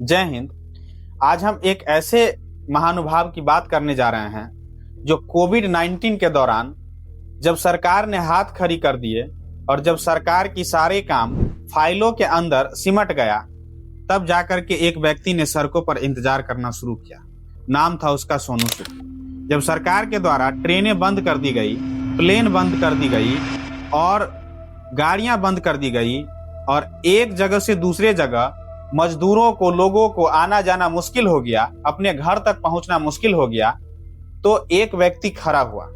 जय हिंद। आज हम एक ऐसे महानुभाव की बात करने जा रहे हैं जो कोविड-19 के दौरान जब सरकार ने हाथ खड़ी कर दिए और जब सरकार की सारे काम फाइलों के अंदर सिमट गया, तब जाकर के एक व्यक्ति ने सड़कों पर इंतजार करना शुरू किया। नाम था उसका सोनू सूद। जब सरकार के द्वारा ट्रेनें बंद कर दी गई, प्लेन बंद कर दी गई और गाड़ियां बंद कर दी गई और एक जगह से दूसरे जगह मजदूरों को, लोगों को आना जाना मुश्किल हो गया, अपने घर तक पहुंचना मुश्किल हो गया, तो एक व्यक्ति खड़ा हुआ।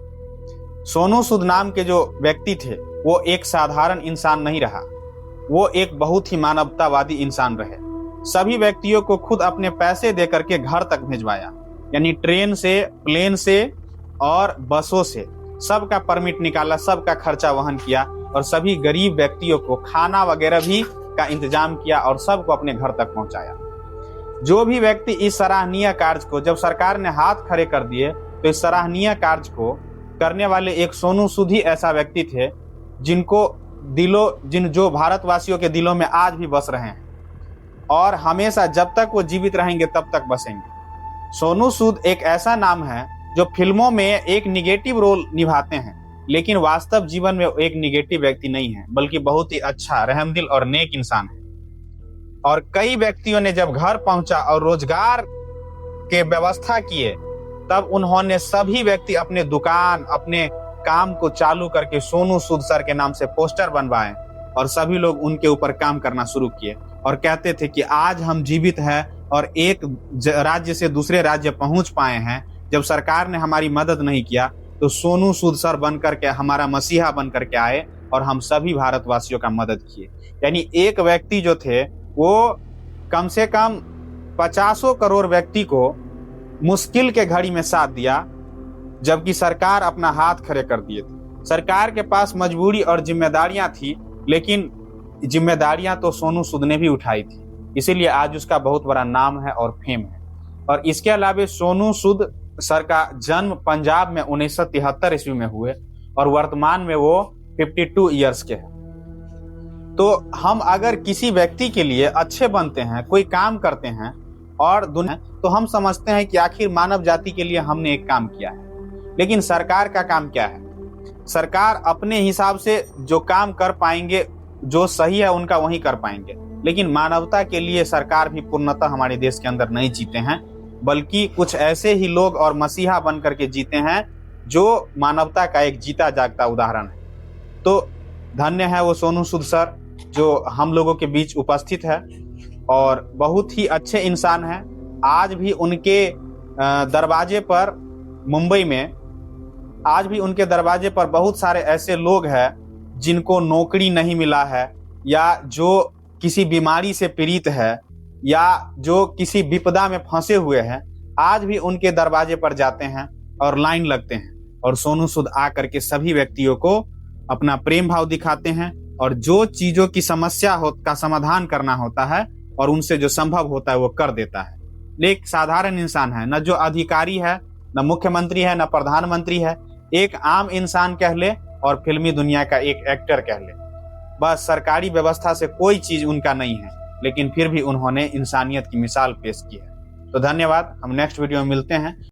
सोनू सूद नाम के जो व्यक्ति थे वो एक साधारण इंसान नहीं रहा, वो एक बहुत ही मानवतावादी इंसान रहे। सभी व्यक्तियों को खुद अपने पैसे दे करके घर तक भिजवाया, यानी ट्रेन से, प्लेन से और बसों से सबका परमिट निकाला, सबका खर्चा वहन किया और सभी गरीब व्यक्तियों को खाना वगैरह भी का इंतजाम किया और सबको अपने घर तक पहुंचाया। जो भी व्यक्ति इस सराहनीय कार्य को, जब सरकार ने हाथ खड़े कर दिए तो इस सराहनीय कार्य को करने वाले एक सोनू सूद ही ऐसा व्यक्ति थे जो भारतवासियों के दिलों में आज भी बस रहे हैं और हमेशा जब तक वो जीवित रहेंगे तब तक बसेंगे। सोनू सूद एक ऐसा नाम है जो फिल्मों में एक निगेटिव रोल निभाते हैं, लेकिन वास्तव जीवन में एक निगेटिव व्यक्ति नहीं है, बल्कि बहुत ही अच्छा, रहमदिल और नेक इंसान है। और कई व्यक्तियों ने जब घर पहुंचा और रोजगार के व्यवस्था किए, तब उन्होंने सभी व्यक्ति अपने दुकान, अपने काम को चालू करके सोनू सूद सर के नाम से पोस्टर बनवाए और सभी लोग उनके ऊपर काम करना शुरू किए और कहते थे कि आज हम जीवित हैं और एक राज्य से दूसरे राज्य पहुंच पाए हैं। जब सरकार ने हमारी मदद नहीं किया तो सोनू सूद सर बन करके, हमारा मसीहा बन करके आए और हम सभी भारतवासियों का मदद किए। यानी एक व्यक्ति जो थे वो कम से कम 50 करोड़ व्यक्ति को मुश्किल के घड़ी में साथ दिया, जबकि सरकार अपना हाथ खड़े कर दिए थे। सरकार के पास मजबूरी और जिम्मेदारियां थी, लेकिन जिम्मेदारियां तो सोनू सूद ने भी उठाई थी, इसीलिए आज उसका बहुत बड़ा नाम है और फेम है। और इसके अलावा सोनू सूद सर का जन्म पंजाब में 1973 ईस्वी में हुए और वर्तमान में वो 52 ईयर्स के हैं। तो हम अगर किसी व्यक्ति के लिए अच्छे बनते हैं, कोई काम करते हैं और दुनिया, तो हम समझते हैं कि आखिर मानव जाति के लिए हमने एक काम किया है। लेकिन सरकार का काम क्या है? सरकार अपने हिसाब से जो काम कर पाएंगे, जो सही है उनका वही कर पाएंगे, लेकिन मानवता के लिए सरकार भी पूर्णतः हमारे देश के अंदर नहीं जीते हैं, बल्कि कुछ ऐसे ही लोग और मसीहा बन करके जीते हैं जो मानवता का एक जीता जागता उदाहरण है। तो धन्य है वो सोनू सूद सर जो हम लोगों के बीच उपस्थित है और बहुत ही अच्छे इंसान हैं। आज भी उनके दरवाजे पर, मुंबई में आज भी उनके दरवाजे पर बहुत सारे ऐसे लोग हैं जिनको नौकरी नहीं मिला है, या जो किसी बीमारी से पीड़ित है, या जो किसी विपदा में फंसे हुए हैं, आज भी उनके दरवाजे पर जाते हैं और लाइन लगते हैं और सोनू सूद आकर के सभी व्यक्तियों को अपना प्रेम भाव दिखाते हैं और जो चीजों की समस्या का समाधान करना होता है और उनसे जो संभव होता है वो कर देता है। एक साधारण इंसान है, न जो अधिकारी है, न मुख्यमंत्री है, न प्रधानमंत्री है, एक आम इंसान कह ले और फिल्मी दुनिया का एक एक्टर कह ले। बस सरकारी व्यवस्था से कोई चीज उनका नहीं है, लेकिन फिर भी उन्होंने इंसानियत की मिसाल पेश की है। तो धन्यवाद। हम नेक्स्ट वीडियो में मिलते हैं।